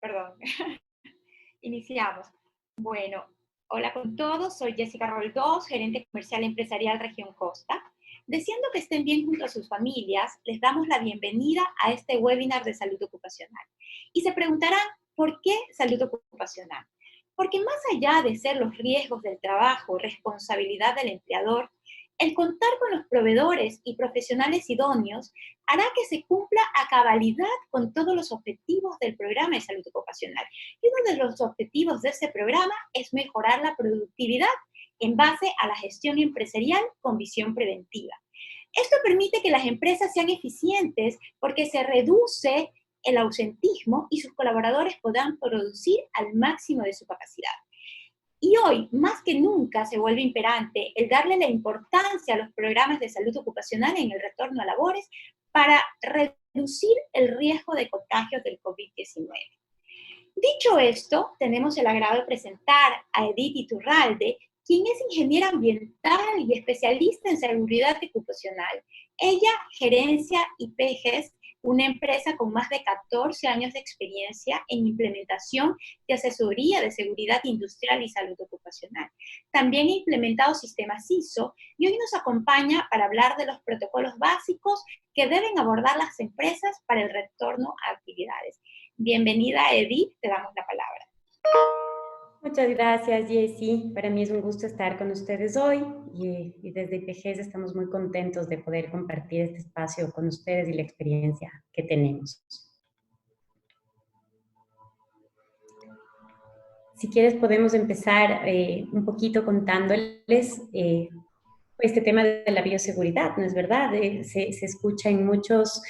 Perdón. Iniciamos. Bueno, hola con todos, soy Jessica Roldós, gerente comercial empresarial Región Costa. Deseando que estén bien junto a sus familias, les damos la bienvenida a este webinar de salud ocupacional. Y se preguntarán, ¿por qué salud ocupacional? Porque más allá de ser los riesgos del trabajo, responsabilidad del empleador, el contar con los proveedores y profesionales idóneos hará que se cumpla a cabalidad con todos los objetivos del programa de salud ocupacional. Y uno de los objetivos de este programa es mejorar la productividad en base a la gestión empresarial con visión preventiva. Esto permite que las empresas sean eficientes porque se reduce el ausentismo y sus colaboradores puedan producir al máximo de su capacidad. Y hoy, más que nunca, se vuelve imperante el darle la importancia a los programas de salud ocupacional en el retorno a labores para reducir el riesgo de contagios del COVID-19. Dicho esto, tenemos el agrado de presentar a Edith Iturralde, quien es ingeniera ambiental y especialista en seguridad ocupacional. Ella gerencia IPGES, una empresa con más de 14 años de experiencia en implementación de asesoría de seguridad industrial y salud ocupacional. También ha implementado sistemas ISO y hoy nos acompaña para hablar de los protocolos básicos que deben abordar las empresas para el retorno a actividades. Bienvenida, Edith, te damos la palabra. Muchas gracias, Jessie. Para mí es un gusto estar con ustedes hoy y desde IPGES estamos muy contentos de poder compartir este espacio con ustedes y la experiencia que tenemos. Si quieres podemos empezar un poquito contándoles este tema de la bioseguridad, ¿no es verdad? Se escucha en muchos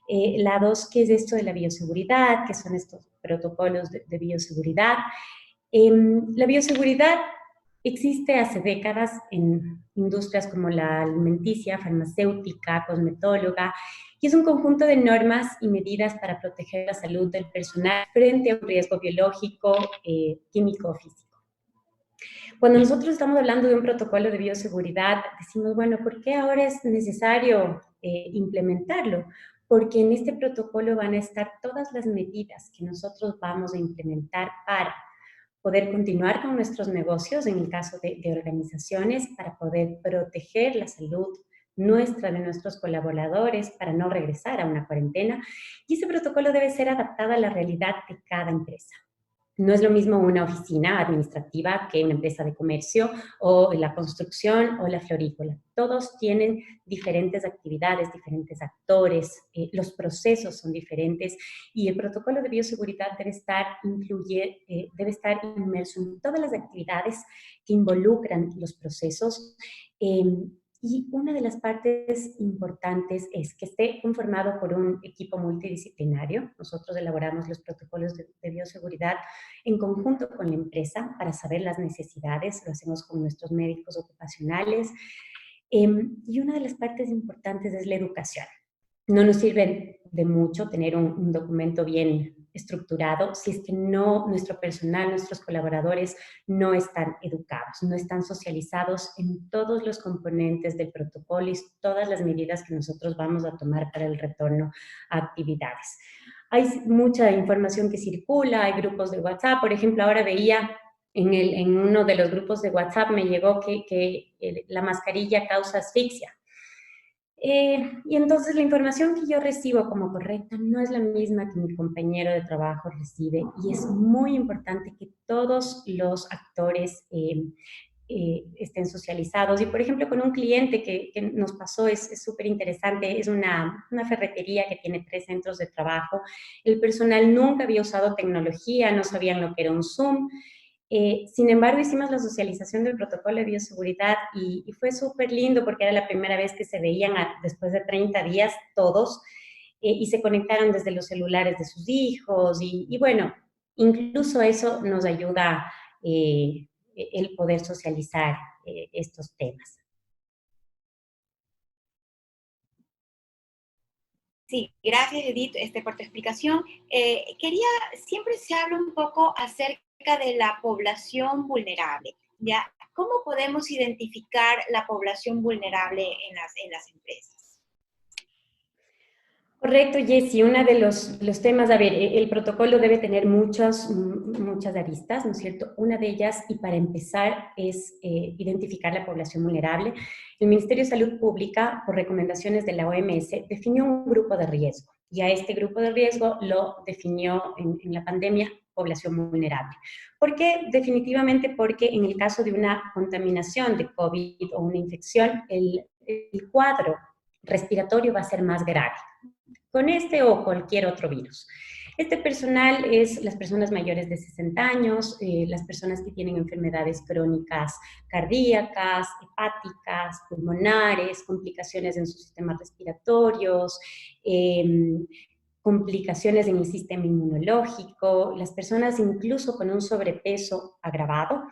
lados qué es esto de la bioseguridad, qué son estos protocolos de bioseguridad. La bioseguridad existe hace décadas en industrias como la alimenticia, farmacéutica, cosmetóloga, y es un conjunto de normas y medidas para proteger la salud del personal frente a un riesgo biológico, químico o físico. Cuando nosotros estamos hablando de un protocolo de bioseguridad, decimos, bueno, ¿por qué ahora es necesario implementarlo? Porque en este protocolo van a estar todas las medidas que nosotros vamos a implementar para poder continuar con nuestros negocios, en el caso de organizaciones, para poder proteger la salud nuestra, de nuestros colaboradores, para no regresar a una cuarentena. Y ese protocolo debe ser adaptado a la realidad de cada empresa. No es lo mismo una oficina administrativa que una empresa de comercio o la construcción o la florícola. Todos tienen diferentes actividades, diferentes actores, los procesos son diferentes y el protocolo de bioseguridad debe estar inmerso en todas las actividades que involucran los procesos. Y una de las partes importantes es que esté conformado por un equipo multidisciplinario. Nosotros elaboramos los protocolos de bioseguridad en conjunto con la empresa para saber las necesidades, lo hacemos con nuestros médicos ocupacionales. Y una de las partes importantes es la educación. No nos sirve de mucho tener un documento bien estructurado si es que nuestro personal, nuestros colaboradores no están educados, no están socializados en todos los componentes del protocolo y todas las medidas que nosotros vamos a tomar para el retorno a actividades. Hay mucha información que circula, hay grupos de WhatsApp, por ejemplo, ahora veía en uno de los grupos de WhatsApp me llegó que la mascarilla causa asfixia. Y entonces la información que yo recibo como correcta no es la misma que mi compañero de trabajo recibe y es muy importante que todos los actores estén socializados. Y por ejemplo, con un cliente que nos pasó, es súper interesante, es una ferretería que tiene 3 centros de trabajo. El personal nunca había usado tecnología, no sabían lo que era un Zoom. Sin embargo, hicimos la socialización del protocolo de bioseguridad y fue súper lindo porque era la primera vez que se veían después de 30 días todos y se conectaron desde los celulares de sus hijos y bueno, incluso eso nos ayuda el poder socializar estos temas. Sí, gracias Edith por tu explicación. Siempre se habla un poco acerca de la población vulnerable, ¿ya? ¿Cómo podemos identificar la población vulnerable en las empresas? Correcto, Jessy. Uno de los temas, a ver, el protocolo debe tener muchas aristas, ¿no es cierto? Una de ellas, y para empezar, es identificar la población vulnerable. El Ministerio de Salud Pública, por recomendaciones de la OMS, definió un grupo de riesgo, y a este grupo de riesgo lo definió en la pandemia población vulnerable. ¿Por qué? Definitivamente porque en el caso de una contaminación de COVID o una infección, el cuadro respiratorio va a ser más grave con este o cualquier otro virus. Este personal es las personas mayores de 60 años, las personas que tienen enfermedades crónicas cardíacas, hepáticas, pulmonares, complicaciones en sus sistemas respiratorios, complicaciones en el sistema inmunológico, las personas incluso con un sobrepeso agravado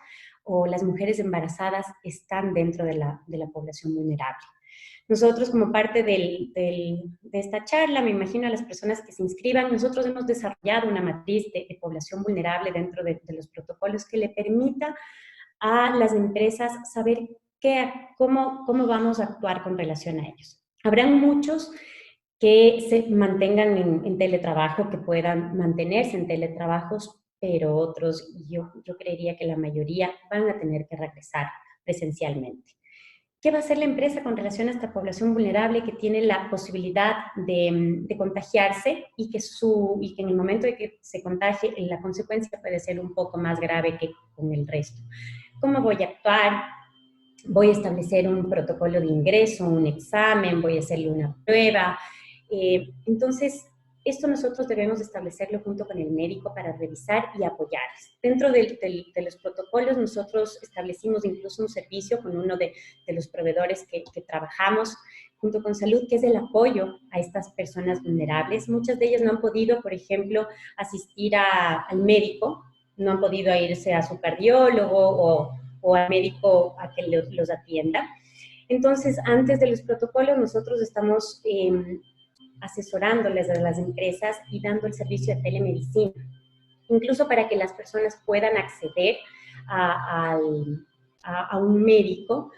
o las mujeres embarazadas están dentro de la población vulnerable. Nosotros, como parte de esta charla, me imagino a las personas que se inscriban, nosotros hemos desarrollado una matriz de población vulnerable dentro de los protocolos que le permita a las empresas saber cómo vamos a actuar con relación a ellos. Habrán muchos que se mantengan en teletrabajo, que puedan mantenerse en teletrabajos, pero otros, yo creería que la mayoría van a tener que regresar presencialmente. ¿Qué va a hacer la empresa con relación a esta población vulnerable que tiene la posibilidad de contagiarse y que en el momento de que se contagie, la consecuencia puede ser un poco más grave que con el resto? ¿Cómo voy a actuar? Voy a establecer un protocolo de ingreso, un examen, voy a hacerle una prueba. Entonces, esto nosotros debemos establecerlo junto con el médico para revisar y apoyarles. Dentro de los protocolos, nosotros establecimos incluso un servicio con uno de los proveedores que trabajamos junto con salud, que es el apoyo a estas personas vulnerables. Muchas de ellas no han podido, por ejemplo, asistir al médico, no han podido irse a su cardiólogo o al médico a que los atienda. Entonces, antes de los protocolos, nosotros estamos asesorándoles a las empresas y dando el servicio de telemedicina, incluso para que las personas puedan acceder a un médico,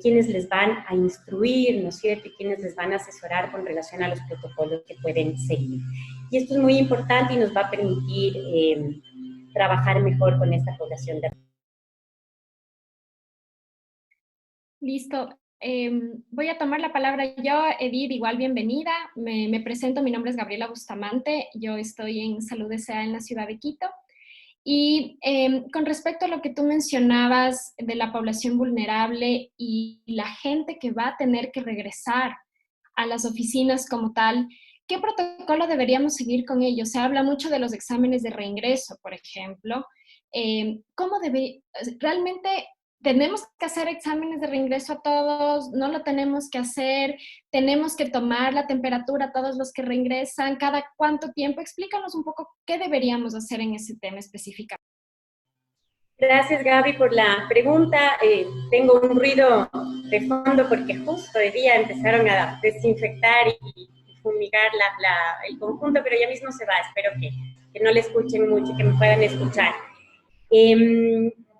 quienes les van a instruir, ¿no es cierto?, y quienes les van a asesorar con relación a los protocolos que pueden seguir. Y esto es muy importante y nos va a permitir trabajar mejor con esta población de... Listo. Voy a tomar la palabra yo, Edith, igual bienvenida. Me presento, mi nombre es Gabriela Bustamante, yo estoy en Salud S.A. en la ciudad de Quito. Y con respecto a lo que tú mencionabas de la población vulnerable y la gente que va a tener que regresar a las oficinas como tal, ¿qué protocolo deberíamos seguir con ellos? Se habla mucho de los exámenes de reingreso, por ejemplo. ¿Realmente tenemos que hacer exámenes de reingreso a todos? ¿No lo tenemos que hacer? ¿Tenemos que tomar la temperatura a todos los que reingresan? ¿Cada cuánto tiempo? Explícanos un poco qué deberíamos hacer en ese tema específico. Gracias, Gaby, por la pregunta. Tengo un ruido de fondo porque justo hoy día empezaron a desinfectar y fumigar el conjunto, pero ya mismo se va. Espero que no le escuchen mucho y que me puedan escuchar.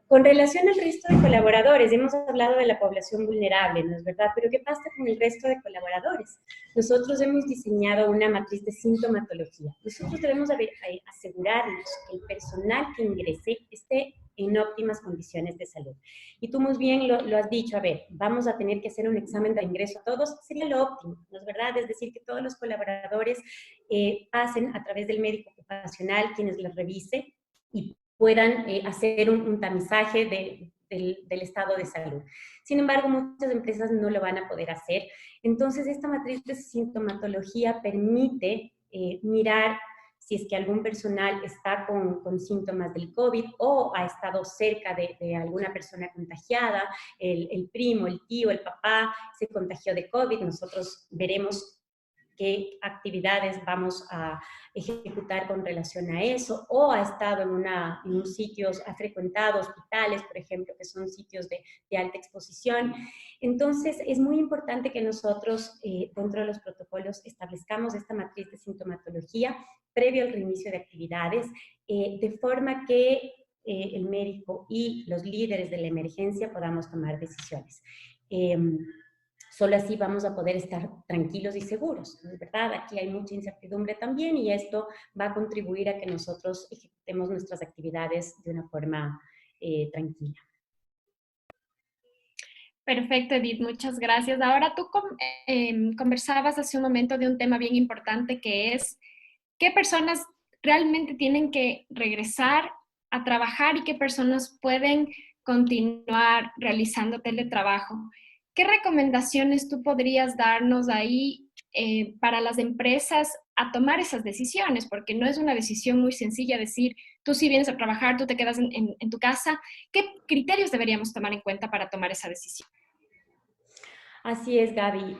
Con relación al resto de colaboradores, hemos hablado de la población vulnerable, ¿no es verdad? Pero ¿qué pasa con el resto de colaboradores? Nosotros hemos diseñado una matriz de sintomatología. Nosotros debemos asegurarnos que el personal que ingrese esté en óptimas condiciones de salud. Y tú muy bien lo has dicho, a ver, vamos a tener que hacer un examen de ingreso a todos, sería lo óptimo, ¿no es verdad? Es decir, que todos los colaboradores pasen a través del médico ocupacional, quienes les revise y puedan hacer un tamizaje del estado de salud. Sin embargo, muchas empresas no lo van a poder hacer. Entonces, esta matriz de sintomatología permite mirar si es que algún personal está con síntomas del COVID o ha estado cerca de alguna persona contagiada, el primo, el tío, el papá se contagió de COVID, nosotros veremos qué actividades vamos a ejecutar con relación a eso, o ha estado en un sitio, ha frecuentado hospitales, por ejemplo, que son sitios de alta exposición. Entonces, es muy importante que nosotros, dentro de los protocolos, establezcamos esta matriz de sintomatología previo al reinicio de actividades, de forma que el médico y los líderes de la emergencia podamos tomar decisiones. Solo así vamos a poder estar tranquilos y seguros, ¿no es verdad? Aquí hay mucha incertidumbre también y esto va a contribuir a que nosotros ejecutemos nuestras actividades de una forma tranquila. Perfecto, Edith, muchas gracias. Ahora tú conversabas hace un momento de un tema bien importante que es qué personas realmente tienen que regresar a trabajar y qué personas pueden continuar realizando teletrabajo. ¿Qué recomendaciones tú podrías darnos ahí para las empresas a tomar esas decisiones? Porque no es una decisión muy sencilla decir, tú si vienes a trabajar, tú te quedas en tu casa. ¿Qué criterios deberíamos tomar en cuenta para tomar esa decisión? Así es, Gaby.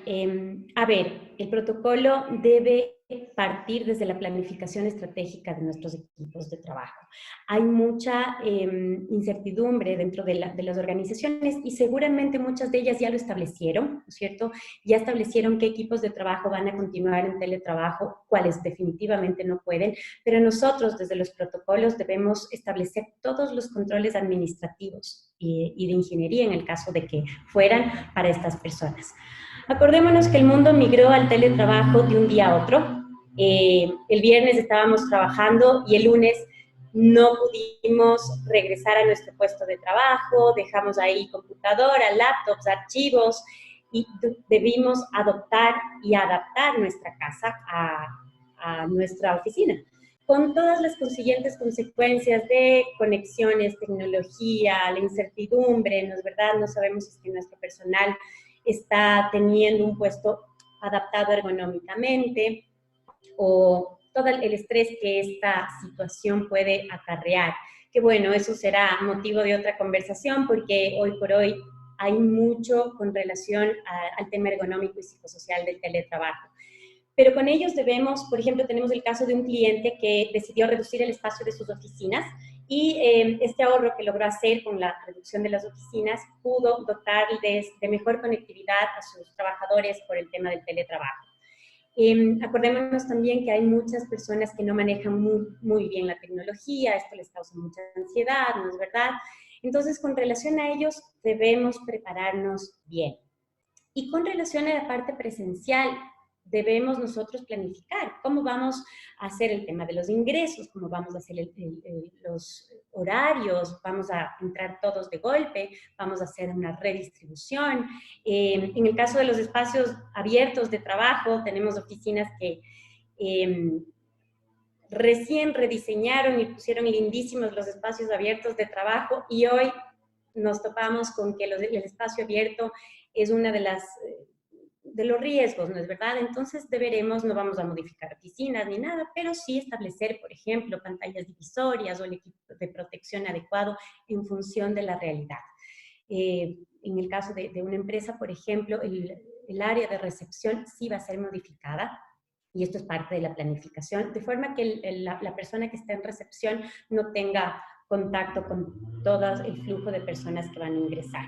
A ver, el protocolo debe partir desde la planificación estratégica de nuestros equipos de trabajo. Hay mucha incertidumbre dentro de las organizaciones y seguramente muchas de ellas ya lo establecieron, ¿no es cierto? Ya establecieron qué equipos de trabajo van a continuar en teletrabajo, cuáles definitivamente no pueden, pero nosotros desde los protocolos debemos establecer todos los controles administrativos y de ingeniería en el caso de que fueran para estas personas. Acordémonos que el mundo migró al teletrabajo de un día a otro. El viernes estábamos trabajando y el lunes no pudimos regresar a nuestro puesto de trabajo, dejamos ahí computadora, laptops, archivos y debimos adoptar y adaptar nuestra casa a nuestra oficina, con todas las consiguientes consecuencias de conexiones, tecnología, la incertidumbre, ¿no es verdad? No sabemos si es que nuestro personal está teniendo un puesto adaptado ergonómicamente o todo el estrés que esta situación puede acarrear. Que bueno, eso será motivo de otra conversación porque hoy por hoy hay mucho con relación al tema ergonómico y psicosocial del teletrabajo. Pero con ellos debemos, por ejemplo, tenemos el caso de un cliente que decidió reducir el espacio de sus oficinas y este ahorro que logró hacer con la reducción de las oficinas pudo dotarles de mejor conectividad a sus trabajadores por el tema del teletrabajo. Acordémonos también que hay muchas personas que no manejan muy bien la tecnología, esto les causa mucha ansiedad, ¿no es verdad? Entonces, con relación a ellos, debemos prepararnos bien. Y con relación a la parte presencial, debemos nosotros planificar cómo vamos a hacer el tema de los ingresos, cómo vamos a hacer los horarios, vamos a entrar todos de golpe, vamos a hacer una redistribución. En el caso de los espacios abiertos de trabajo, tenemos oficinas que recién rediseñaron y pusieron lindísimos los espacios abiertos de trabajo y hoy nos topamos con que el espacio abierto es una de los riesgos, ¿no es verdad? Entonces no vamos a modificar oficinas ni nada, pero sí establecer, por ejemplo, pantallas divisorias o el equipo de protección adecuado en función de la realidad. En el caso de una empresa, por ejemplo, el área de recepción sí va a ser modificada, y esto es parte de la planificación, de forma que la persona que está en recepción no tenga contacto con todo el flujo de personas que van a ingresar.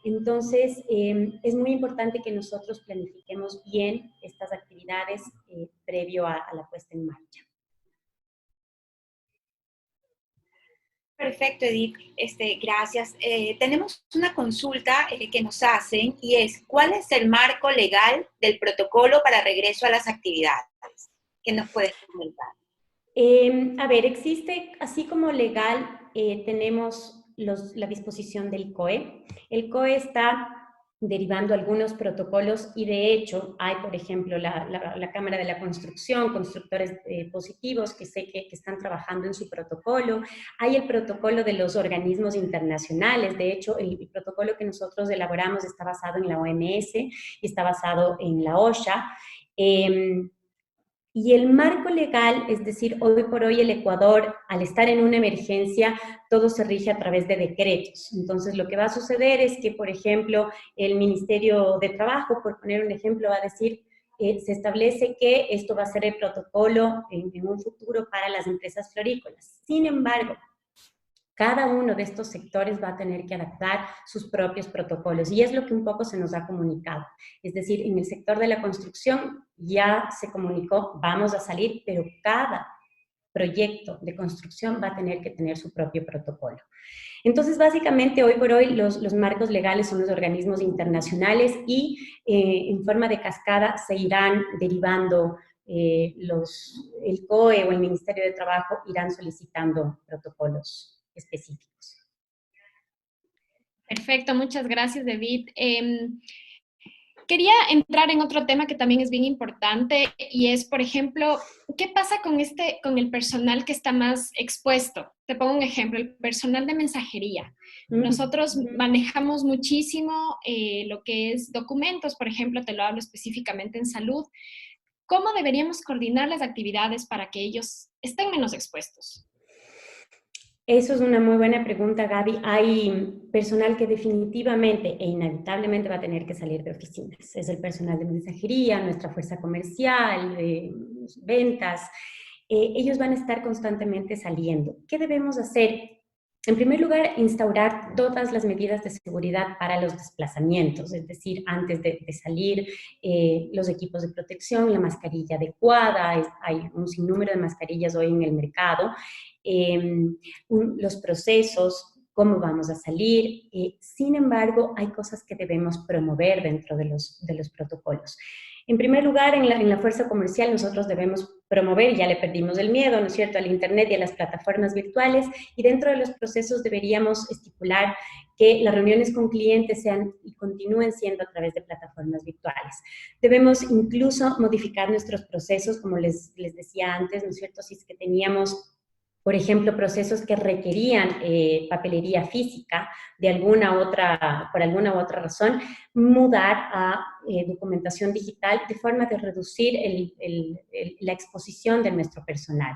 Entonces, es muy importante que nosotros planifiquemos bien estas actividades previo a la puesta en marcha. Perfecto, Edith. Gracias. Tenemos una consulta que nos hacen y es, ¿cuál es el marco legal del protocolo para regreso a las actividades? ¿Qué nos puedes comentar? A ver, existe, así como legal, tenemos la disposición del COE. El COE está derivando algunos protocolos y de hecho hay, por ejemplo, la Cámara de la Construcción, constructores positivos que sé que están trabajando en su protocolo. Hay el protocolo de los organismos internacionales. De hecho, el protocolo que nosotros elaboramos está basado en la OMS y está basado en la OSHA. Y el marco legal, es decir, hoy por hoy el Ecuador, al estar en una emergencia, todo se rige a través de decretos. Entonces, lo que va a suceder es que, por ejemplo, el Ministerio de Trabajo, por poner un ejemplo, va a decir, se establece que esto va a ser el protocolo en un futuro para las empresas florícolas. Sin embargo, cada uno de estos sectores va a tener que adaptar sus propios protocolos y es lo que un poco se nos ha comunicado. Es decir, en el sector de la construcción ya se comunicó, vamos a salir, pero cada proyecto de construcción va a tener que tener su propio protocolo. Entonces, básicamente, hoy por hoy, los marcos legales son los organismos internacionales y en forma de cascada se irán derivando, el COE o el Ministerio de Trabajo irán solicitando protocolos específicos. Perfecto, muchas gracias, Edith. Quería entrar en otro tema que también es bien importante y es, por ejemplo, ¿qué pasa con el personal que está más expuesto? Te pongo un ejemplo, el personal de mensajería. Nosotros manejamos muchísimo lo que es documentos, por ejemplo, te lo hablo específicamente en salud. ¿Cómo deberíamos coordinar las actividades para que ellos estén menos expuestos? Eso es una muy buena pregunta, Gaby. Hay personal que definitivamente e inevitablemente va a tener que salir de oficinas. Es el personal de mensajería, nuestra fuerza comercial, ventas. Ellos van a estar constantemente saliendo. ¿Qué debemos hacer? En primer lugar, instaurar todas las medidas de seguridad para los desplazamientos, es decir, antes de salir, los equipos de protección, la mascarilla adecuada, hay un sinnúmero de mascarillas hoy en el mercado, los procesos, cómo vamos a salir. Sin embargo, hay cosas que debemos promover dentro de los protocolos. En primer lugar, en la fuerza comercial nosotros debemos promover, ya le perdimos el miedo, ¿no es cierto?, al Internet y a las plataformas virtuales, y dentro de los procesos deberíamos estipular que las reuniones con clientes sean y continúen siendo a través de plataformas virtuales. Debemos incluso modificar nuestros procesos, como les decía antes, ¿no es cierto?, si es que teníamos, por ejemplo, procesos que requerían papelería física por alguna u otra razón, mudar a documentación digital de forma de reducir la exposición de nuestro personal.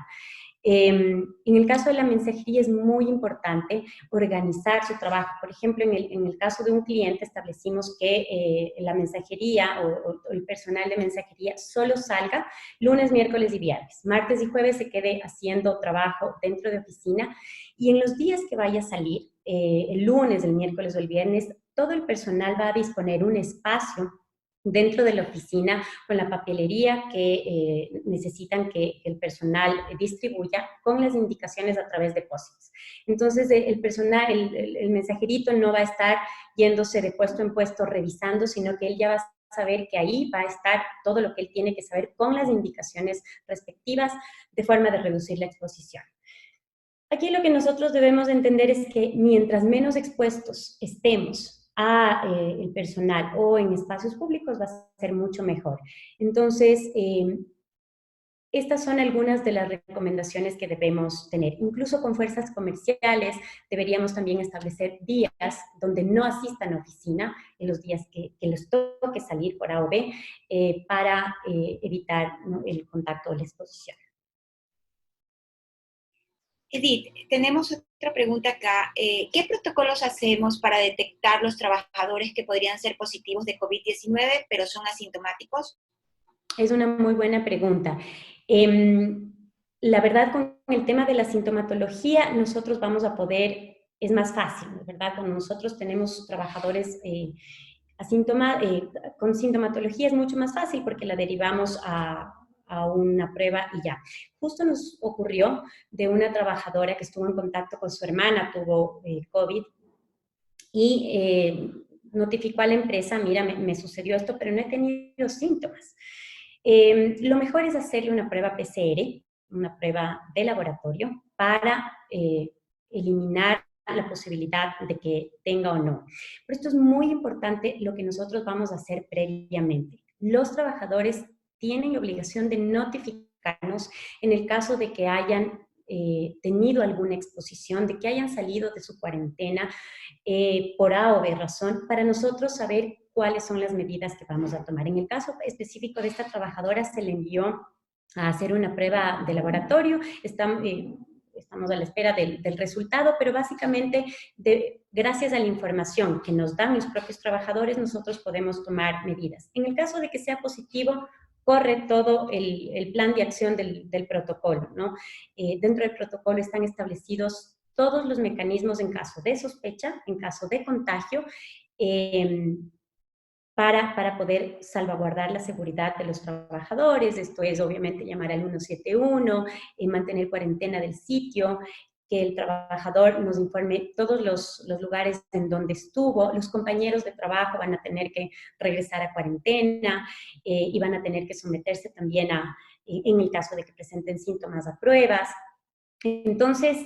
En el caso de la mensajería es muy importante organizar su trabajo. Por ejemplo, en el caso de un cliente establecimos que la mensajería o el personal de mensajería solo salga lunes, miércoles y viernes. Martes y jueves se quede haciendo trabajo dentro de oficina, y en los días que vaya a salir, el lunes, el miércoles o el viernes, todo el personal va a disponer un espacio dentro de la oficina con la papelería que necesitan que el personal distribuya, con las indicaciones a través de POSITs. Entonces, el personal, el mensajerito no va a estar yéndose de puesto en puesto revisando, sino que él ya va a saber que ahí va a estar todo lo que él tiene que saber con las indicaciones respectivas, de forma de reducir la exposición. Aquí lo que nosotros debemos entender es que mientras menos expuestos estemos a el personal o en espacios públicos, va a ser mucho mejor. Entonces, estas son algunas de las recomendaciones que debemos tener. Incluso con fuerzas comerciales deberíamos también establecer días donde no asistan a oficina, en los días que les toque salir por A o B, para evitar, ¿no?, el contacto o la exposición. Edith, tenemos otra pregunta acá. ¿Qué protocolos hacemos para detectar los trabajadores que podrían ser positivos de COVID-19, pero son asintomáticos? Es una muy buena pregunta. La verdad, con el tema de la sintomatología, nosotros vamos a poder, es más fácil, ¿verdad? Cuando nosotros tenemos trabajadores con sintomatología es mucho más fácil porque la derivamos a una prueba y ya. Justo nos ocurrió de una trabajadora que estuvo en contacto con su hermana, tuvo COVID, y notificó a la empresa: mira, me sucedió esto, pero no he tenido síntomas. Lo mejor es hacerle una prueba PCR, una prueba de laboratorio, para eliminar la posibilidad de que tenga o no. Pero esto es muy importante, lo que nosotros vamos a hacer previamente. Los trabajadores tienen la obligación de notificarnos en el caso de que hayan tenido alguna exposición, de que hayan salido de su cuarentena por A o B razón, para nosotros saber cuáles son las medidas que vamos a tomar. En el caso específico de esta trabajadora, se le envió a hacer una prueba de laboratorio. Estamos a la espera del resultado, pero básicamente, gracias a la información que nos dan los propios trabajadores, nosotros podemos tomar medidas. En el caso de que sea positivo, corre todo el plan de acción del protocolo, ¿no? Dentro del protocolo están establecidos todos los mecanismos en caso de sospecha, en caso de contagio, para poder salvaguardar la seguridad de los trabajadores. Esto es, obviamente, llamar al 171, mantener cuarentena del sitio, que el trabajador nos informe todos los lugares en donde estuvo. Los compañeros de trabajo van a tener que regresar a cuarentena y van a tener que someterse también en el caso de que presenten síntomas, a pruebas. Entonces,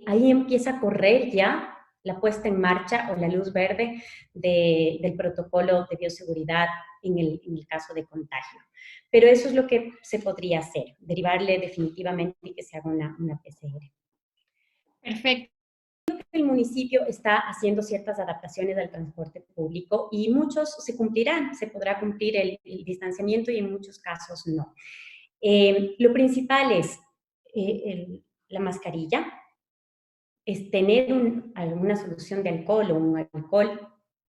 ahí empieza a correr ya la puesta en marcha o la luz verde del protocolo de bioseguridad en el caso de contagio. Pero eso es lo que se podría hacer, derivarle definitivamente y que se haga una PCR. Perfecto. El municipio está haciendo ciertas adaptaciones al transporte público y muchos se cumplirán, se podrá cumplir el distanciamiento y en muchos casos no. Lo principal es la mascarilla, es tener alguna solución de alcohol o un alcohol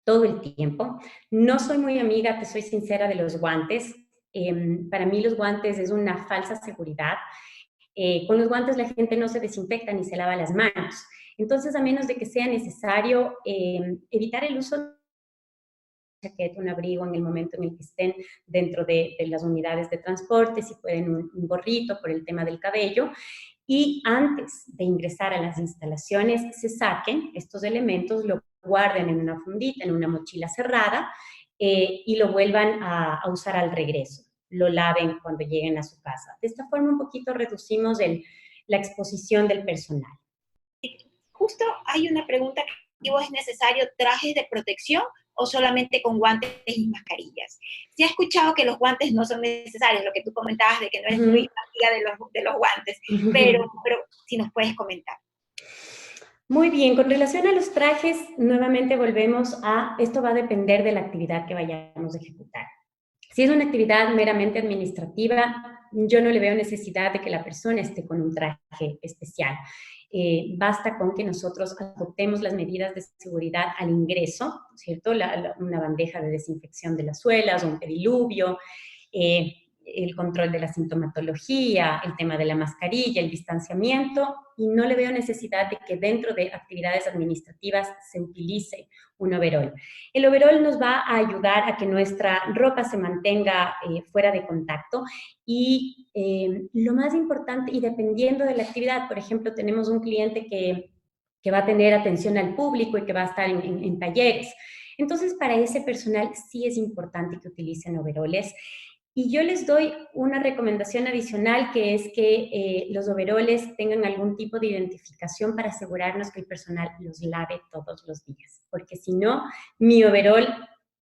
todo el tiempo. No soy muy amiga, te soy sincera, de los guantes. Para mí los guantes es una falsa seguridad. Con los guantes la gente no se desinfecta ni se lava las manos. Entonces, a menos de que sea necesario evitar el uso de chaqueta, un abrigo en el momento en el que estén dentro de las unidades de transporte, si pueden un gorrito por el tema del cabello, y antes de ingresar a las instalaciones se saquen estos elementos, lo guarden en una fundita, en una mochila cerrada y lo vuelvan a usar al regreso. Lo laven cuando lleguen a su casa. De esta forma un poquito reducimos la exposición del personal. Justo hay una pregunta que ¿es necesario trajes de protección o solamente con guantes y mascarillas? Se ha escuchado que los guantes no son necesarios, lo que tú comentabas de que no eres muy amiga de los guantes, pero si nos puedes comentar. Muy bien, con relación a los trajes, nuevamente volvemos esto va a depender de la actividad que vayamos a ejecutar. Si es una actividad meramente administrativa, yo no le veo necesidad de que la persona esté con un traje especial. Basta con que nosotros adoptemos las medidas de seguridad al ingreso, ¿cierto? Una bandeja de desinfección de las suelas, un pediluvio, el control de la sintomatología, el tema de la mascarilla, el distanciamiento, y no le veo necesidad de que dentro de actividades administrativas se utilice un overol. El overol nos va a ayudar a que nuestra ropa se mantenga fuera de contacto y lo más importante, y dependiendo de la actividad, por ejemplo, tenemos un cliente que va a tener atención al público y que va a estar en talleres. Entonces, para ese personal sí es importante que utilicen overoles. Y yo les doy una recomendación adicional, que es que los overoles tengan algún tipo de identificación para asegurarnos que el personal los lave todos los días. Porque si no, mi overol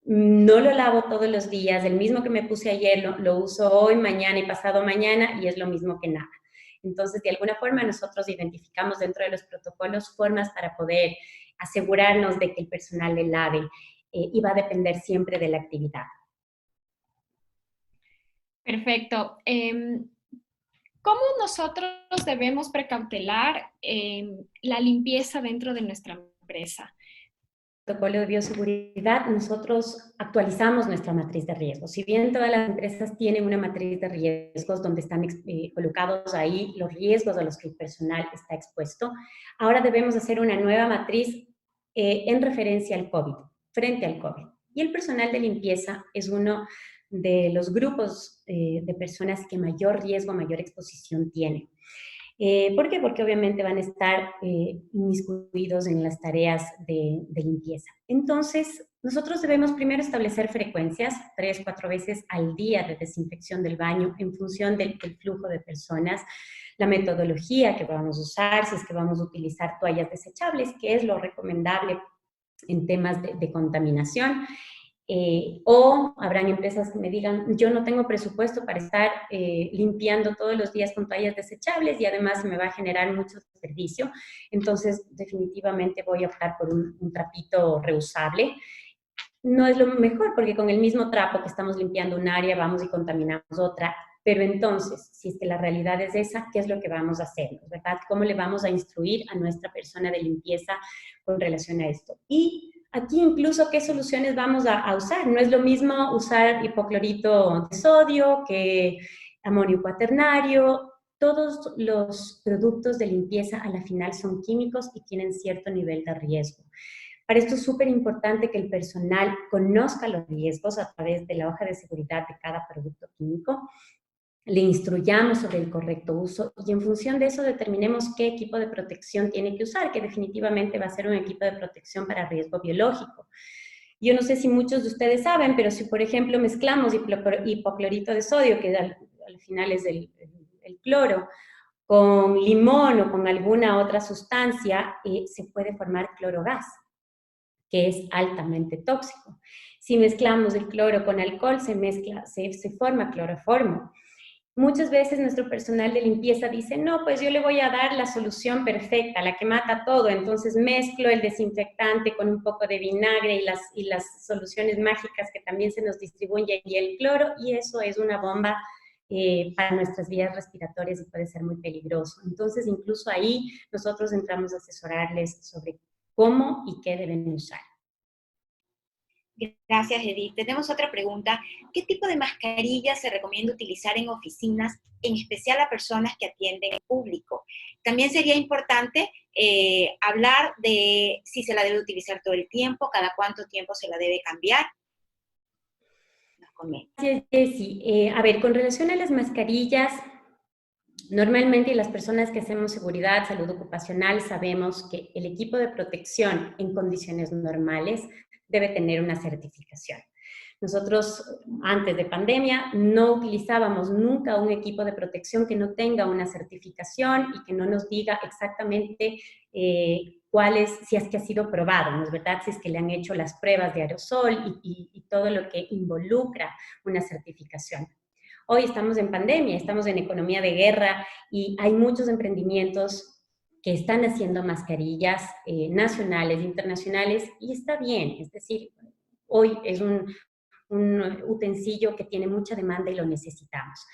no lo lavo todos los días, el mismo que me puse ayer lo uso hoy, mañana y pasado mañana y es lo mismo que nada. Entonces, de alguna forma, nosotros identificamos dentro de los protocolos formas para poder asegurarnos de que el personal le lave y va a depender siempre de la actividad. Perfecto. ¿Cómo nosotros debemos precautelar la limpieza dentro de nuestra empresa? Protocolo de bioseguridad, nosotros actualizamos nuestra matriz de riesgos. Si bien todas las empresas tienen una matriz de riesgos donde están colocados ahí los riesgos a los que el personal está expuesto, ahora debemos hacer una nueva matriz en referencia al COVID, frente al COVID. Y el personal de limpieza es uno de los grupos de personas que mayor riesgo, mayor exposición tiene. ¿Por qué? Porque obviamente van a estar inmiscuidos en las tareas de limpieza. Entonces, nosotros debemos primero establecer frecuencias, 3, 4 veces al día de desinfección del baño en función del flujo de personas, la metodología que vamos a usar, si es que vamos a utilizar toallas desechables, que es lo recomendable en temas de contaminación. O habrán empresas que me digan, yo no tengo presupuesto para estar limpiando todos los días con toallas desechables y además me va a generar mucho desperdicio. Entonces, definitivamente voy a optar por un trapito reusable. No es lo mejor porque con el mismo trapo que estamos limpiando un área vamos y contaminamos otra. Pero entonces, si es que la realidad es esa, ¿qué es lo que vamos a hacer? ¿Verdad? ¿Cómo le vamos a instruir a nuestra persona de limpieza con relación a esto? Y aquí incluso qué soluciones vamos a usar. No es lo mismo usar hipoclorito de sodio que amonio cuaternario. Todos los productos de limpieza a la final son químicos y tienen cierto nivel de riesgo. Para esto es súper importante que el personal conozca los riesgos a través de la hoja de seguridad de cada producto químico, le instruyamos sobre el correcto uso y en función de eso determinemos qué equipo de protección tiene que usar, que definitivamente va a ser un equipo de protección para riesgo biológico. Yo no sé si muchos de ustedes saben, pero si por ejemplo mezclamos hipoclorito de sodio, que al final es el cloro, con limón o con alguna otra sustancia, se puede formar clorogás, que es altamente tóxico. Si mezclamos el cloro con alcohol, se forma cloroformo. Muchas veces nuestro personal de limpieza dice, no, pues yo le voy a dar la solución perfecta, la que mata todo, entonces mezclo el desinfectante con un poco de vinagre y las soluciones mágicas que también se nos distribuyen y el cloro, y eso es una bomba para nuestras vías respiratorias y puede ser muy peligroso. Entonces, incluso ahí nosotros entramos a asesorarles sobre cómo y qué deben usar. Gracias, Edith. Tenemos otra pregunta. ¿Qué tipo de mascarilla se recomienda utilizar en oficinas, en especial a personas que atienden al público? También sería importante hablar de si se la debe utilizar todo el tiempo, cada cuánto tiempo se la debe cambiar. Nos comenta. Gracias, Jessy. A ver, con relación a las mascarillas, normalmente las personas que hacemos seguridad, salud ocupacional, sabemos que el equipo de protección en condiciones normales debe tener una certificación. Nosotros, antes de pandemia, no utilizábamos nunca un equipo de protección que no tenga una certificación y que no nos diga exactamente si es que ha sido probado, ¿no es verdad? Si es que le han hecho las pruebas de aerosol y todo lo que involucra una certificación. Hoy estamos en pandemia, estamos en economía de guerra y hay muchos emprendimientos que están haciendo mascarillas nacionales, internacionales, y está bien, es decir, hoy es un utensilio que tiene mucha demanda y lo necesitamos.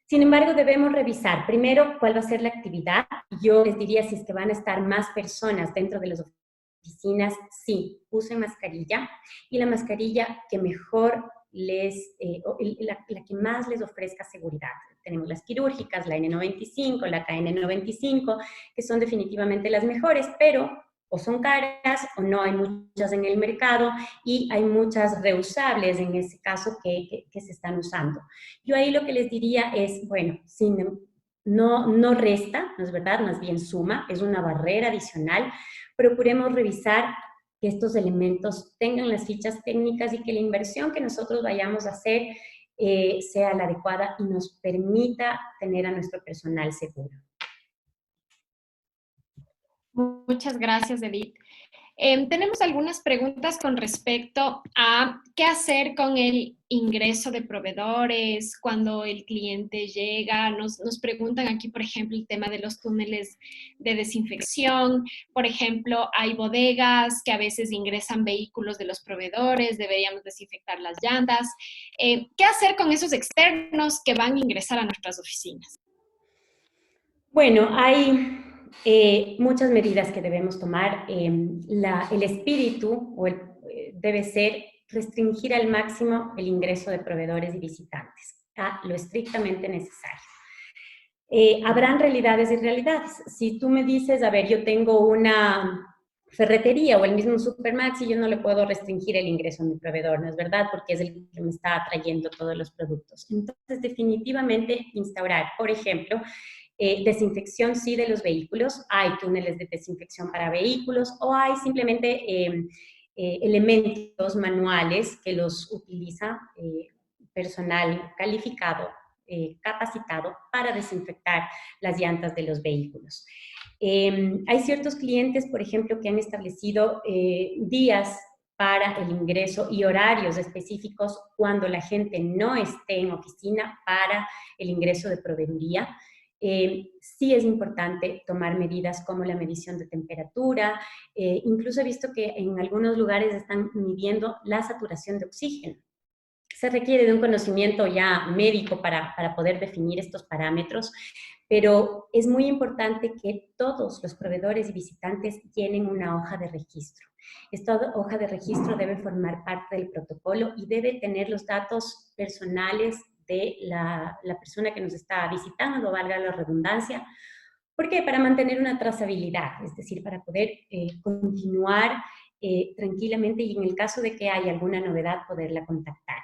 Sin embargo, debemos revisar primero cuál va a ser la actividad. Yo les diría, si es que van a estar más personas dentro de las oficinas, sí, usen mascarilla, y la mascarilla que mejor la que más les ofrezca seguridad. Tenemos las quirúrgicas, la N95, la KN95, que son definitivamente las mejores, pero o son caras o no hay muchas en el mercado y hay muchas reusables en ese caso que se están usando. Yo ahí lo que les diría es, bueno, no resta, ¿no es verdad? Más bien suma, es una barrera adicional. Procuremos revisar que estos elementos tengan las fichas técnicas y que la inversión que nosotros vayamos a hacer sea la adecuada y nos permita tener a nuestro personal seguro. Muchas gracias, Edith. Tenemos algunas preguntas con respecto a qué hacer con el ingreso de proveedores cuando el cliente llega. Nos preguntan aquí, por ejemplo, el tema de los túneles de desinfección. Por ejemplo, hay bodegas que a veces ingresan vehículos de los proveedores, deberíamos desinfectar las llantas. ¿Qué hacer con esos externos que van a ingresar a nuestras oficinas? Bueno, hay muchas medidas que debemos tomar. El espíritu debe ser restringir al máximo el ingreso de proveedores y visitantes a lo estrictamente necesario. Habrán realidades y realidades. Si tú me dices, a ver, yo tengo una ferretería o el mismo Supermax y yo no le puedo restringir el ingreso a mi proveedor, ¿no es verdad? Porque es el que me está trayendo todos los productos. Entonces, definitivamente instaurar, por ejemplo, desinfección sí de los vehículos, hay túneles de desinfección para vehículos o hay simplemente elementos manuales que los utiliza personal calificado, capacitado para desinfectar las llantas de los vehículos. Hay ciertos clientes, por ejemplo, que han establecido días para el ingreso y horarios específicos cuando la gente no esté en oficina para el ingreso de proveeduría. Sí es importante tomar medidas como la medición de temperatura. Incluso he visto que en algunos lugares están midiendo la saturación de oxígeno. Se requiere de un conocimiento ya médico para poder definir estos parámetros, pero es muy importante que todos los proveedores y visitantes llenen una hoja de registro. Esta hoja de registro debe formar parte del protocolo y debe tener los datos personales de la persona que nos está visitando, valga la redundancia. ¿Por qué? Para mantener una trazabilidad, es decir, para poder continuar tranquilamente, y en el caso de que haya alguna novedad, poderla contactar.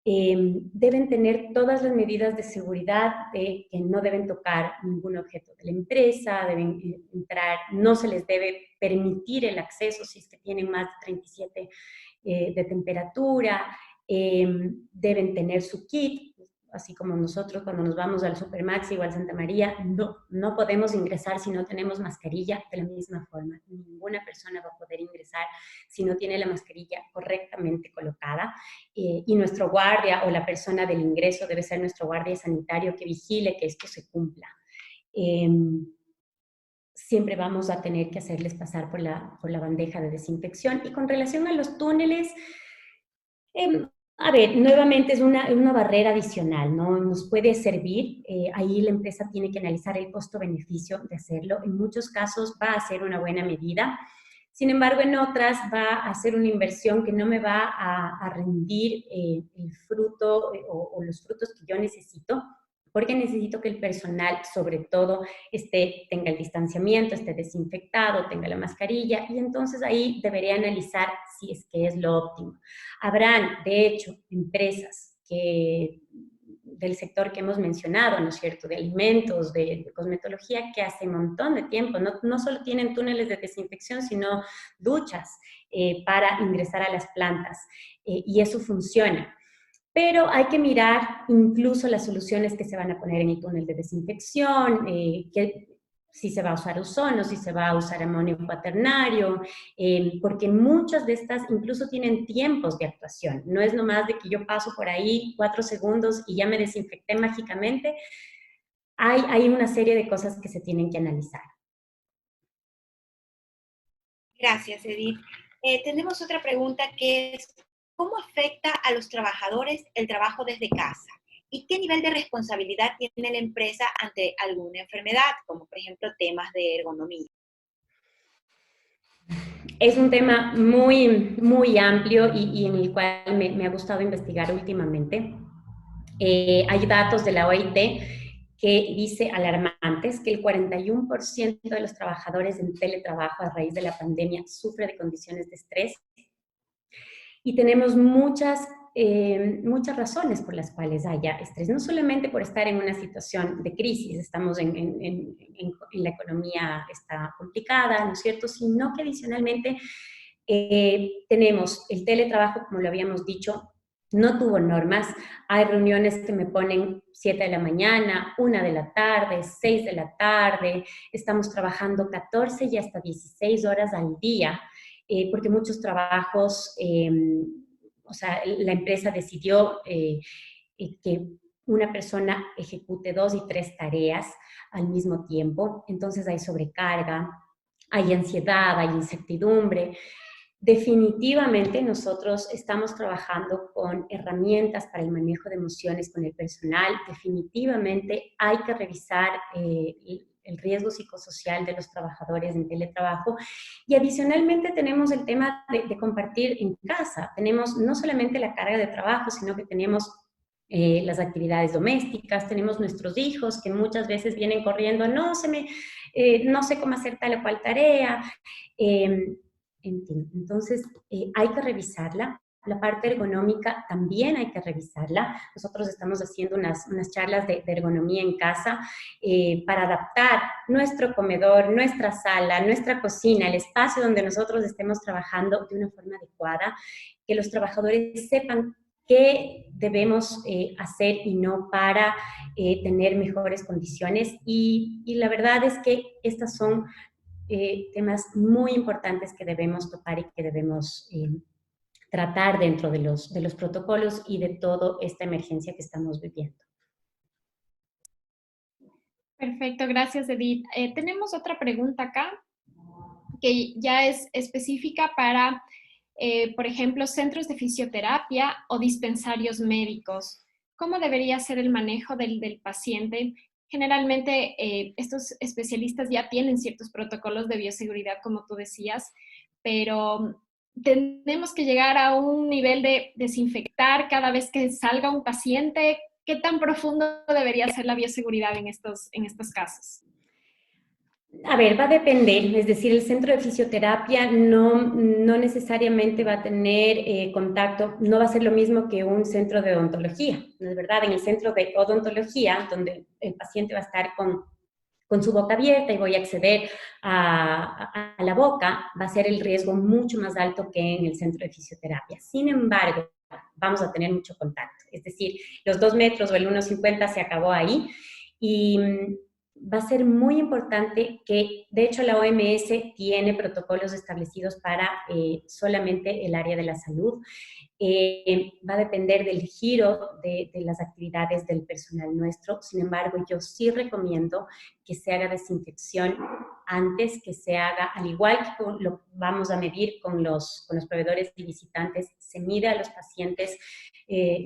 Deben tener todas las medidas de seguridad, que no deben tocar ningún objeto de la empresa, deben entrar, no se les debe permitir el acceso si es que tienen más de 37 de temperatura, deben tener su kit, así como nosotros cuando nos vamos al Supermaxi o al Santa María, no podemos ingresar si no tenemos mascarilla. De la misma forma, ninguna persona va a poder ingresar si no tiene la mascarilla correctamente colocada, y nuestro guardia o la persona del ingreso debe ser nuestro guardia sanitario que vigile que esto se cumpla. Siempre vamos a tener que hacerles pasar por la bandeja de desinfección. Y con relación a los túneles, a ver, nuevamente es una barrera adicional, ¿no? Nos puede servir, ahí la empresa tiene que analizar el costo-beneficio de hacerlo. En muchos casos va a ser una buena medida, sin embargo, en otras va a ser una inversión que no me va a rendir el fruto o los frutos que yo necesito, porque necesito que el personal, sobre todo, tenga el distanciamiento, esté desinfectado, tenga la mascarilla, y entonces ahí debería analizar si es que es lo óptimo. Habrán, de hecho, empresas del sector que hemos mencionado, ¿no es cierto?, de alimentos, de cosmetología, que hace un montón de tiempo no solo tienen túneles de desinfección, sino duchas para ingresar a las plantas, y eso funciona. Pero hay que mirar incluso las soluciones que se van a poner en el túnel de desinfección, si se va a usar ozono, si se va a usar amonio cuaternario, porque muchas de estas incluso tienen tiempos de actuación. No es nomás de que yo paso por ahí 4 segundos y ya me desinfecté mágicamente. Hay una serie de cosas que se tienen que analizar. Gracias, Edith. Tenemos otra pregunta que es, ¿cómo afecta a los trabajadores el trabajo desde casa? ¿Y qué nivel de responsabilidad tiene la empresa ante alguna enfermedad, como por ejemplo temas de ergonomía? Es un tema muy, muy amplio y en el cual me ha gustado investigar últimamente. Hay datos de la OIT que dice alarmantes que el 41% de los trabajadores en teletrabajo a raíz de la pandemia sufre de condiciones de estrés, y tenemos muchas razones por las cuales haya estrés, no solamente por estar en una situación de crisis, estamos en la economía está complicada, ¿no es cierto?, sino que adicionalmente tenemos el teletrabajo, como lo habíamos dicho, no tuvo normas. Hay reuniones que me ponen 7 de la mañana, 1 de la tarde, 6 de la tarde, estamos trabajando 14 y hasta 16 horas al día, porque muchos trabajos, o sea, la empresa decidió que una persona ejecute 2 y 3 tareas al mismo tiempo, entonces hay sobrecarga, hay ansiedad, hay incertidumbre. Definitivamente nosotros estamos trabajando con herramientas para el manejo de emociones con el personal. Definitivamente hay que revisar el riesgo psicosocial de los trabajadores en teletrabajo, y adicionalmente tenemos el tema de compartir en casa. Tenemos no solamente la carga de trabajo, sino que tenemos las actividades domésticas, tenemos nuestros hijos que muchas veces vienen corriendo, no sé cómo hacer tal o cual tarea. En fin, entonces hay que revisarla. La parte ergonómica también hay que revisarla. Nosotros estamos haciendo unas charlas de ergonomía en casa para adaptar nuestro comedor, nuestra sala, nuestra cocina, el espacio donde nosotros estemos trabajando de una forma adecuada, que los trabajadores sepan qué debemos hacer y no para tener mejores condiciones. Y la verdad es que estas son temas muy importantes que debemos tocar y que debemos tratar dentro de los protocolos y de toda esta emergencia que estamos viviendo. Perfecto, gracias Edith. Tenemos otra pregunta acá que ya es específica para, por ejemplo, centros de fisioterapia o dispensarios médicos. ¿Cómo debería ser el manejo del paciente? Generalmente estos especialistas ya tienen ciertos protocolos de bioseguridad, como tú decías, pero tenemos que llegar a un nivel de desinfectar cada vez que salga un paciente. ¿Qué tan profundo debería ser la bioseguridad en estos casos? A ver, va a depender, es decir, el centro de fisioterapia no necesariamente va a tener contacto, no va a ser lo mismo que un centro de odontología, ¿no es verdad? En el centro de odontología, donde el paciente va a estar con su boca abierta y voy a acceder a la boca, va a ser el riesgo mucho más alto que en el centro de fisioterapia. Sin embargo, vamos a tener mucho contacto, es decir, los 2 metros o el 1,50 se acabó ahí y va a ser muy importante que, de hecho, la OMS tiene protocolos establecidos para solamente el área de la salud. Va a depender del giro de las actividades del personal nuestro. Sin embargo, yo sí recomiendo que se haga desinfección antes, que se haga, al igual que lo vamos a medir con los proveedores y visitantes, se mide a los pacientes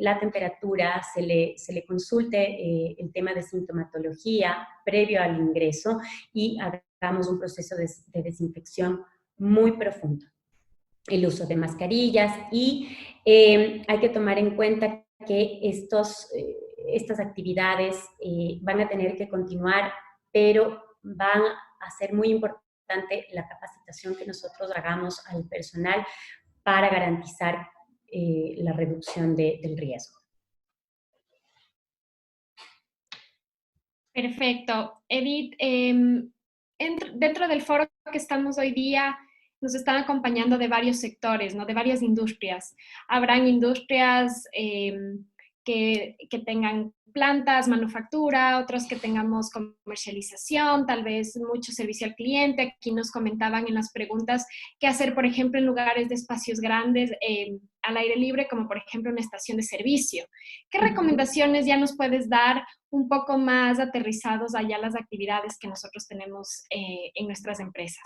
la temperatura, se le consulte el tema de sintomatología previo al ingreso y hagamos un proceso de desinfección muy profundo. El uso de mascarillas y hay que tomar en cuenta que estas actividades van a tener que continuar, pero van a ser muy importante la capacitación que nosotros hagamos al personal para garantizar la reducción del riesgo. Perfecto. Edith, dentro del foro que estamos hoy día, nos están acompañando de varios sectores, ¿no? De varias industrias. Habrán industrias que tengan plantas, manufactura, otros que tengamos comercialización, tal vez mucho servicio al cliente. Aquí nos comentaban en las preguntas qué hacer, por ejemplo, en lugares de espacios grandes, al aire libre, como por ejemplo una estación de servicio. ¿Qué recomendaciones ya nos puedes dar un poco más aterrizados allá las actividades que nosotros tenemos en nuestras empresas?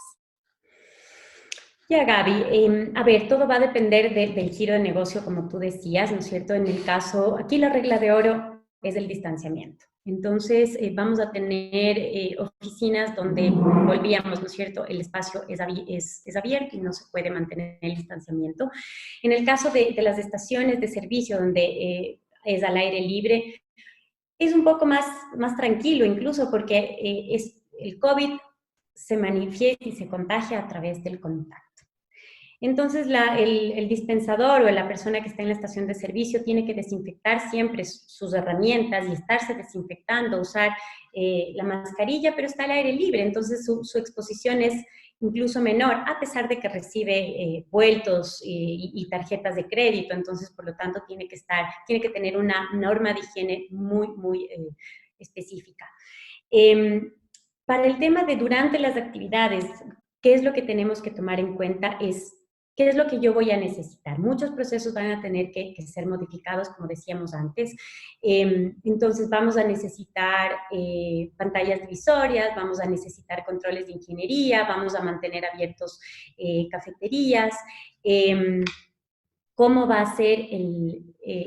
Ya, Gaby, a ver, todo va a depender del giro de negocio, como tú decías, ¿no es cierto? En el caso, aquí la regla de oro es el distanciamiento. Entonces, vamos a tener oficinas donde volvíamos, ¿no es cierto? El espacio es abierto y no se puede mantener el distanciamiento. En el caso de las estaciones de servicio, donde es al aire libre, es un poco más tranquilo incluso porque el COVID se manifiesta y se contagia a través del contacto. Entonces, el dispensador o la persona que está en la estación de servicio tiene que desinfectar siempre sus herramientas y estarse desinfectando, usar la mascarilla, pero está al aire libre, entonces su exposición es incluso menor, a pesar de que recibe vueltos y tarjetas de crédito, entonces, por lo tanto, tiene que tener una norma de higiene muy específica. Para el tema de durante las actividades, ¿qué es lo que tenemos que tomar en cuenta? ¿Qué es lo que yo voy a necesitar? Muchos procesos van a tener que ser modificados, como decíamos antes. Entonces, vamos a necesitar pantallas divisorias, vamos a necesitar controles de ingeniería, vamos a mantener abiertos cafeterías. ¿Cómo va a ser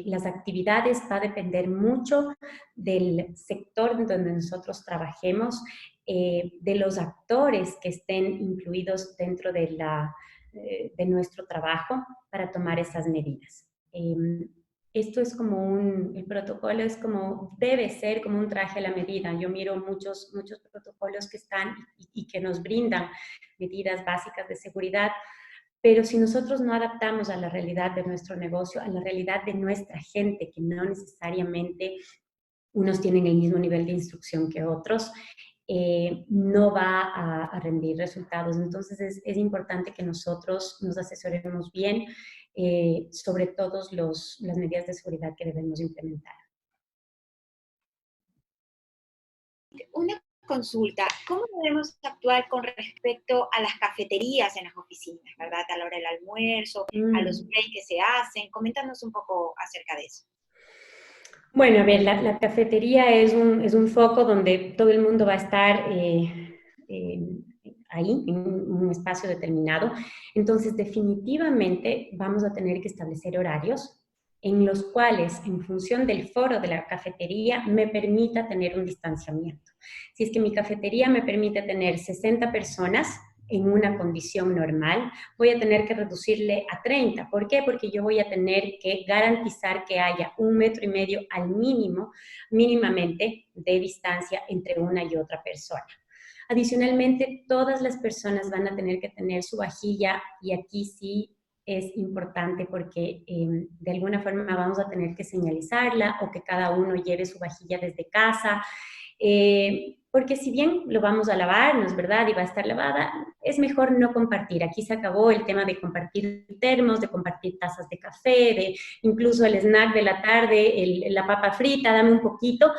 las actividades? Va a depender mucho del sector en donde nosotros trabajemos, de los actores que estén incluidos dentro de nuestro trabajo para tomar esas medidas. Esto es el protocolo es debe ser como un traje a la medida. Yo miro muchos protocolos que están y que nos brindan medidas básicas de seguridad, pero si nosotros no adaptamos a la realidad de nuestro negocio, a la realidad de nuestra gente, que no necesariamente unos tienen el mismo nivel de instrucción que otros, no va a rendir resultados. Entonces es importante que nosotros nos asesoremos bien sobre todas las medidas de seguridad que debemos implementar. Una consulta, ¿cómo debemos actuar con respecto a las cafeterías en las oficinas, verdad? A la hora del almuerzo, a los breaks que se hacen. Coméntanos un poco acerca de eso. Bueno, a ver, la cafetería es un foco donde todo el mundo va a estar ahí, en un espacio determinado. Entonces, definitivamente vamos a tener que establecer horarios en los cuales, en función del foro de la cafetería, me permita tener un distanciamiento. Si es que mi cafetería me permite tener 60 personas en una condición normal, voy a tener que reducirle a 30. ¿Por qué? Porque yo voy a tener que garantizar que haya 1,5 metros al mínimamente, de distancia entre una y otra persona. Adicionalmente, todas las personas van a tener que tener su vajilla, y aquí sí es importante porque de alguna forma vamos a tener que señalizarla, o que cada uno lleve su vajilla desde casa, porque si bien lo vamos a lavar, ¿no es verdad? Y va a estar lavada, es mejor no compartir. Aquí se acabó el tema de compartir termos, de compartir tazas de café, de incluso el snack de la tarde, la papa frita, dame un poquito.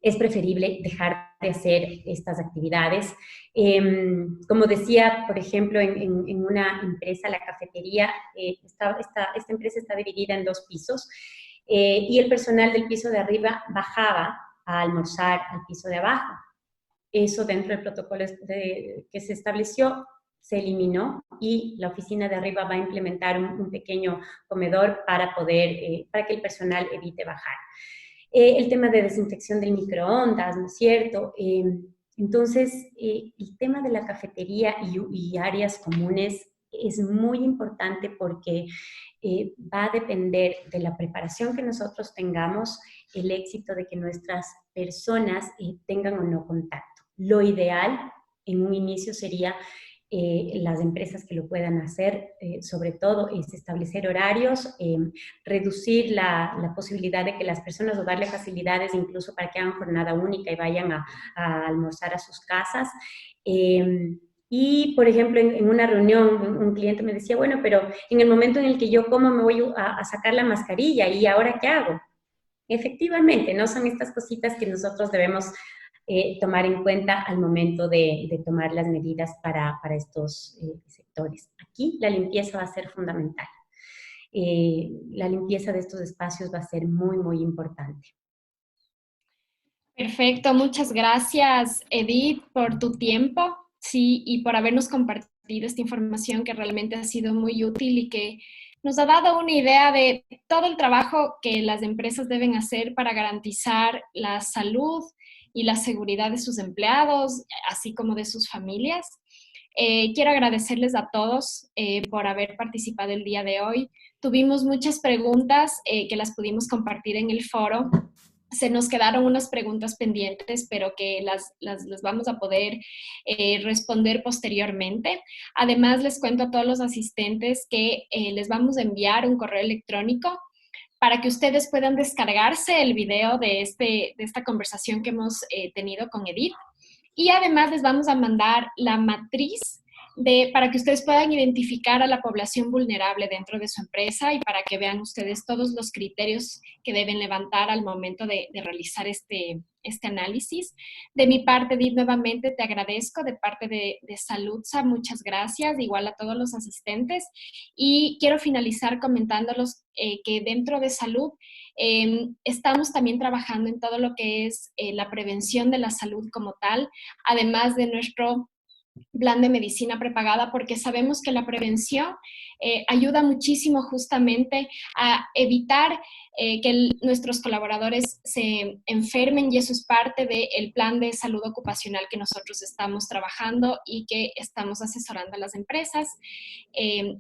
Es preferible dejar de hacer estas actividades. Como decía, por ejemplo, en una empresa, la cafetería, esta empresa está dividida en 2 pisos, y el personal del piso de arriba bajaba a almorzar al piso de abajo. Eso, dentro del protocolo que se estableció, se eliminó, y la oficina de arriba va a implementar un pequeño comedor para que el personal evite bajar. El tema de desinfección del microondas, ¿no es cierto? Entonces, el tema de la cafetería y áreas comunes es muy importante, porque va a depender de la preparación que nosotros tengamos, el éxito de que nuestras personas tengan o no contacto. Lo ideal en un inicio sería las empresas que lo puedan hacer, sobre todo, es establecer horarios, reducir la posibilidad de que las personas, o darle facilidades incluso para que hagan jornada única y vayan a almorzar a sus casas. Y, por ejemplo, en una reunión, un cliente me decía, bueno, pero en el momento en el que yo como me voy a sacar la mascarilla, ¿y ahora qué hago? Efectivamente, no son estas cositas que nosotros debemos tomar en cuenta al momento de tomar las medidas para estos sectores. Aquí la limpieza va a ser fundamental. La limpieza de estos espacios va a ser muy, muy importante. Perfecto, muchas gracias, Edith, por tu tiempo, sí, y por habernos compartido esta información que realmente ha sido muy útil y que nos ha dado una idea de todo el trabajo que las empresas deben hacer para garantizar la salud y la seguridad de sus empleados, así como de sus familias. Quiero agradecerles a todos por haber participado el día de hoy. Tuvimos muchas preguntas que las pudimos compartir en el foro. Se nos quedaron unas preguntas pendientes, pero que las vamos a poder responder posteriormente. Además, les cuento a todos los asistentes que les vamos a enviar un correo electrónico para que ustedes puedan descargarse el video de esta conversación que hemos tenido con Edith. Y además les vamos a mandar la matriz para que ustedes puedan identificar a la población vulnerable dentro de su empresa, y para que vean ustedes todos los criterios que deben levantar al momento de realizar este análisis. De mi parte, Edith, nuevamente te agradezco. De parte de Saludsa, muchas gracias, igual a todos los asistentes. Y quiero finalizar comentándolos que dentro de Salud estamos también trabajando en todo lo que es la prevención de la salud como tal, además de nuestro plan de medicina prepagada, porque sabemos que la prevención ayuda muchísimo justamente a evitar que nuestros colaboradores se enfermen, y eso es parte del plan de salud ocupacional que nosotros estamos trabajando y que estamos asesorando a las empresas.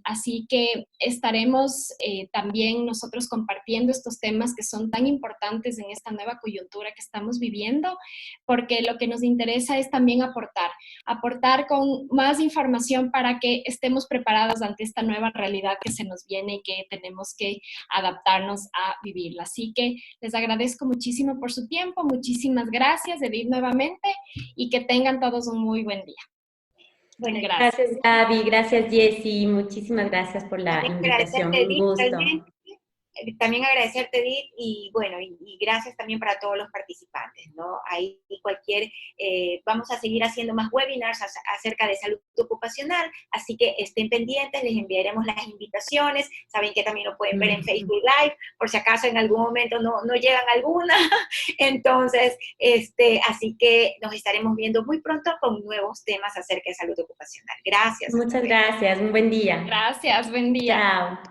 Así que estaremos también nosotros compartiendo estos temas que son tan importantes en esta nueva coyuntura que estamos viviendo, porque lo que nos interesa es también aportar con más información para que estemos preparados ante esta nueva realidad que se nos viene y que tenemos que adaptarnos a vivirla. Así que les agradezco muchísimo por su tiempo. Muchísimas gracias, Edith, nuevamente, y que tengan todos un muy buen día. Bueno, gracias Gaby, gracias Jessy, muchísimas gracias por la invitación, un gusto. También agradecerte, Edith, y bueno, y gracias también para todos los participantes, ¿no? Ahí vamos a seguir haciendo más webinars acerca de salud ocupacional, así que estén pendientes, les enviaremos las invitaciones. Saben que también lo pueden ver en Facebook Live, por si acaso en algún momento no llegan alguna. Entonces, así que nos estaremos viendo muy pronto con nuevos temas acerca de salud ocupacional. Gracias. Muchas gracias, un buen día. Gracias, buen día. Chao.